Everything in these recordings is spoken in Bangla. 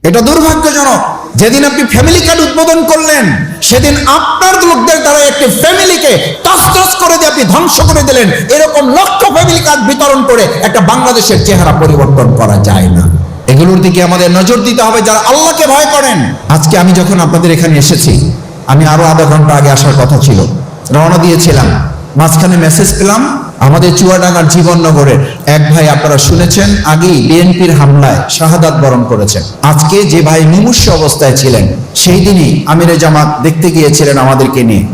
এটা দুর্ভাগ্যজনক। যেদিন আপনি ফ্যামিলি কার্ড উদ্বোধন করলেন, সেদিন আপনার লোকদের দ্বারা একটি ফ্যামিলিকে তছনছ করে দিয়ে আপনি ধ্বংস করে দিলেন। এরকম লক্ষ ফ্যামিলি কার্ড বিতরণ করে একটা বাংলাদেশের চেহারা পরিবর্তন করা যায় না। এগুলোর দিকে আমাদের নজর দিতে হবে যারা আল্লাহকে ভয় করেন। আজকে আমি যখন আপনাদের এখানে এসেছি, আমি আরো আধা ঘন্টা আগে আসার কথা ছিল, রওনা দিয়েছিলাম, মাঝখানে মেসেজ পেলাম আমাদের চুয়াডাঙ্গার জীবননগরের এক ভাই, আপনারা শুনেছেন, আগেই বিএনপির হামলায় শাহাদাত বরণ করেছেন। আজকে যে ভাই মুমূর্ষু অবস্থায় ছিলেন, সেই দিনই আমিরে জামাত দেখতে গিয়েছিলেন আমাদেরকে নিয়ে।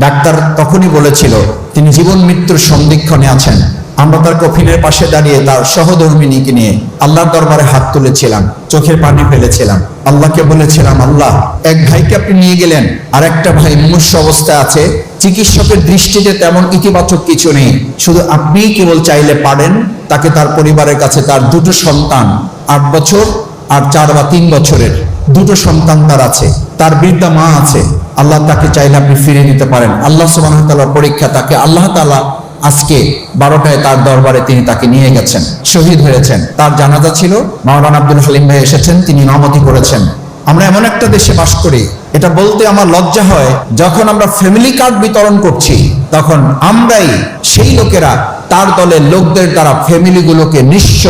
ডাক্তার তখনই বলেছিল তিনি জীবন মৃত্যুর সন্ধিক্ষণে আছেন। আমরা তার কফিনের পাশে দাঁড়িয়ে তার সহধর্মিনীকে নিয়ে আল্লাহর দরবারে হাত তুলেছিলাম, চোখের পানি ফেলেছিলাম, আল্লাহকে বলেছিলাম, আল্লাহ, এক ভাইকে আপনি নিয়ে গেলেন, আর একটা ভাই মুমূর্ষু অবস্থায় আছে, চিকিৎসকের দৃষ্টিতে তেমন ইতিবাচক কিছু নেই, শুধু আপনিই কেবল চাইলে পারেন তাকে তার পরিবারের কাছে, তার দুটো সন্তান 8 বছর আর 4 বা 3 বছরের দুটো সন্তান তার আছে, তার বৃদ্ধা মা আছে, আল্লাহ তাকে চাইলে আপনি ফিরিয়ে দিতে পারেন। আল্লাহ সুবহানাহু ওয়া তাআলার পরীক্ষা, তাকে আল্লাহ তাআলা আজকে 12টায় তার দরবারে তিনি তাকে নিয়ে গেছেন, শহীদ হয়েছেন। তার জানাজা ছিল, মাওলানা আব্দুল হালিম ভাই এসেছেন, তিনি ইমামতি করেছেন। আমরা এমন একটা দেশে বাস করি, এটা বলতে আমার লজ্জা হয়, যখন আমরা ফ্যামিলি কার্ড বিতরণ করছি, তখন আমরাই সেই লোকেরা তার দলের লোকদের দ্বারা ফ্যামিলিগুলোকে নিঃস্ব,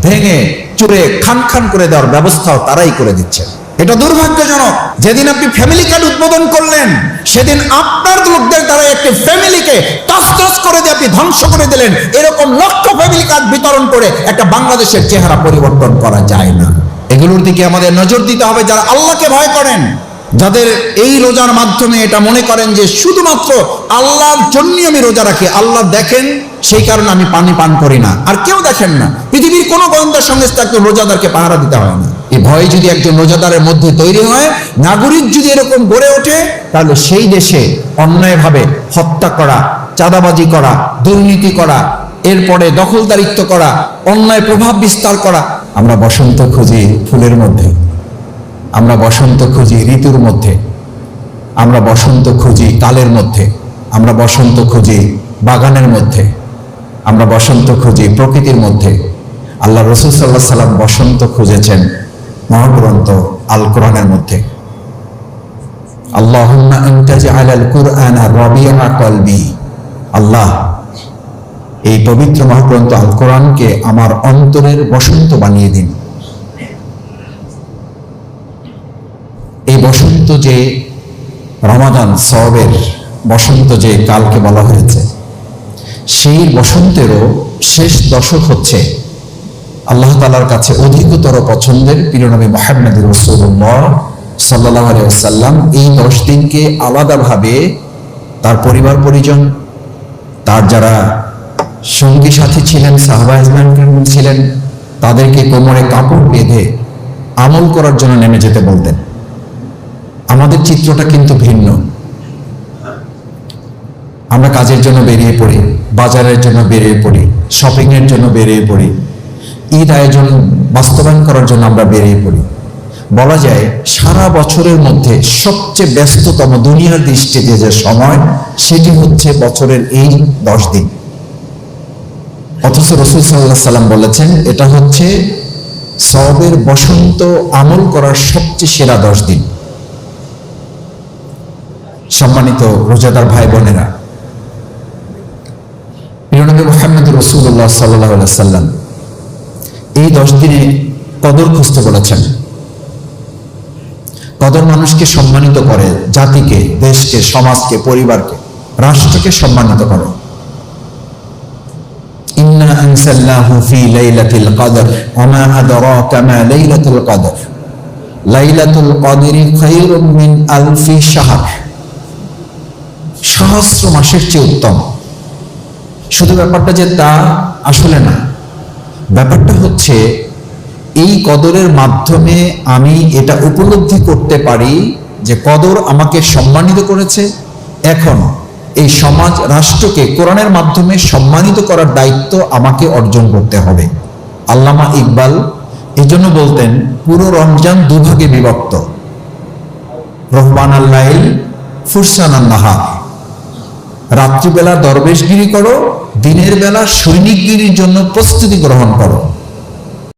ভেঙে চুরে খান খান করে দেওয়ার ব্যবস্থাও তারাই করে দিচ্ছে। এটা দুর্ভাগ্যজনক। যেদিন আপনি ফ্যামিলি কার্ড উদ্বোধন করলেন, সেদিন আপনার লোকদের দ্বারা একটি ফ্যামিলিকে তছনছ করে দিয়ে আপনি ধ্বংস করে দিলেন। এরকম লক্ষ ফ্যামিলি কার্ড বিতরণ করে একটা বাংলাদেশের চেহারা পরিবর্তন করা যায় না। এগুলোর দিকে আমাদের নজর দিতে হবে যারা আল্লাহকে ভয় করেন, যাদের এই রোজার মাধ্যমে এটা মনে করেন যে শুধুমাত্র আল্লাহর জন্যই আমি রোজা রাখি, আল্লাহ দেখেন সেই কারণে আমি পানি পান করি না, আর কেউ দেখেন না। পৃথিবীর কোনো গোয়েন্দা সংস্থা একজন রোজাদারকে পাহারা দিতে হয় না। এই ভয় যদি একজন রোজাদারের মধ্যে তৈরি হয়, নাগরিক যদি এরকম গড়ে ওঠে, তাহলে সেই দেশে অন্যায়ভাবে হত্যা করা, চাঁদাবাজি করা, দুর্নীতি করা, এরপরে দখলদারিত্ব করা, অন্যায় প্রভাব বিস্তার করা। আমরা বসন্ত খুঁজি ফুলের মধ্যে, আমরা বসন্ত খুঁজি ঋতুর মধ্যে, আমরা বসন্ত খুঁজি তালের মধ্যে, আমরা বসন্ত খুঁজি বাগানের মধ্যে, আমরা বসন্ত খুঁজি প্রকৃতির মধ্যে। আল্লাহ রাসূল সাল্লাল্লাহু আলাইহি ওয়াসাল্লাম বসন্ত খুঁজেছেন মহাগ্রন্থ আল কোরআনের মধ্যে। আল্লাহুম্মা আনতা জাআলাল কুরআনা রাবিআ কলবি, আল্লাহ এই পবিত্র মহাগ্রন্থ আল কোরআনকে আমার অন্তরের বসন্ত বানিয়ে দিন। এই বসন্ত যে রমাদান সওয়াবের বসন্ত যে কালকে বলা হয়েছে, সেই বসন্তেরও শেষ দশক হচ্ছে আল্লাহ তাআলার কাছে অধিকতর পছন্দের প্রিয় নবী মুহাম্মদ রাসূলুল্লাহ সাল্লাল্লাহু আলাইহি ওয়াসাল্লাম এই 10 দিনকে আলাদাভাবে তার পরিবার পরিজন, তার যারা সঙ্গী সাথী ছিলেন, সাহাবায়ে কেরাম ছিলেন, তাদেরকে কোমরে কাপড় বেঁধে আমল করার জন্য নেমে যেতে বলতেন। আমাদের চিত্রটা কিন্তু ভিন্ন। আমরা কাজের জন্য বেরিয়ে পড়ি, বাজারের জন্য বেরিয়ে পড়ি, শপিং এর জন্য বেরিয়ে পড়ি, ঈদ আয়োজন বাস্তবায়ন করার জন্য আমরা বেরিয়ে পড়ি। বলা যায় সারা বছরের মধ্যে সবচেয়ে ব্যস্ততম দুনিয়ার দৃষ্টিতে যে সময়, সেটি হচ্ছে বছরের এই 10 দিন। অথচ রাসূল সাল্লাল্লাহু আলাইহি সাল্লাম বলেছেন এটা হচ্ছে সওয়াবের বসন্ত, আমল করার সবচেয়ে সেরা 10 দিন। সম্মানিত রোজাদার ভাই বোনেরা, প্রিয় নবী মুহাম্মদ রাসূলুল্লাহ সাল্লাল্লাহু আলাইহি ওয়াসাল্লাম এই 10 দিনে কদর খুঁজতে বলেছেন। কদর মানুষকে সম্মানিত করে, জাতিকে, দেশকে, সমাজকে, পরিবারকে, রাষ্ট্রকে সম্মানিত করে। ইন্না আনসালনাহু ফি লাইলাতিল কদর ওয়া মা আদরাকা মা লাইলাতুল কদর লাইলাতুল কদরি খায়রুম মিন আলফি শাহর, সহস্র মাসের চেয়ে উত্তম। শুধু ব্যাপারটা যে তা আসলে না, ব্যাপারটা হচ্ছে এই কদরের মাধ্যমে আমি এটা উপলব্ধি করতে পারি যে কদর আমাকে সম্মানিত করেছে। এখন এই সমাজ রাষ্ট্রকে কোরআনের মাধ্যমে সম্মানিত করার দায়িত্ব আমাকে অর্জন করতে হবে। আল্লামা ইকবাল এই জন্য বলতেন পুরো রমজান দুভাগে বিভক্ত, রহমান আল্লাইল ফুরসান আন-নাহার, রাত্রিবেলা দরবেশগিরি করো, দিনের বেলা সৈনিকগিরির জন্য প্রস্তুতি গ্রহণ করো।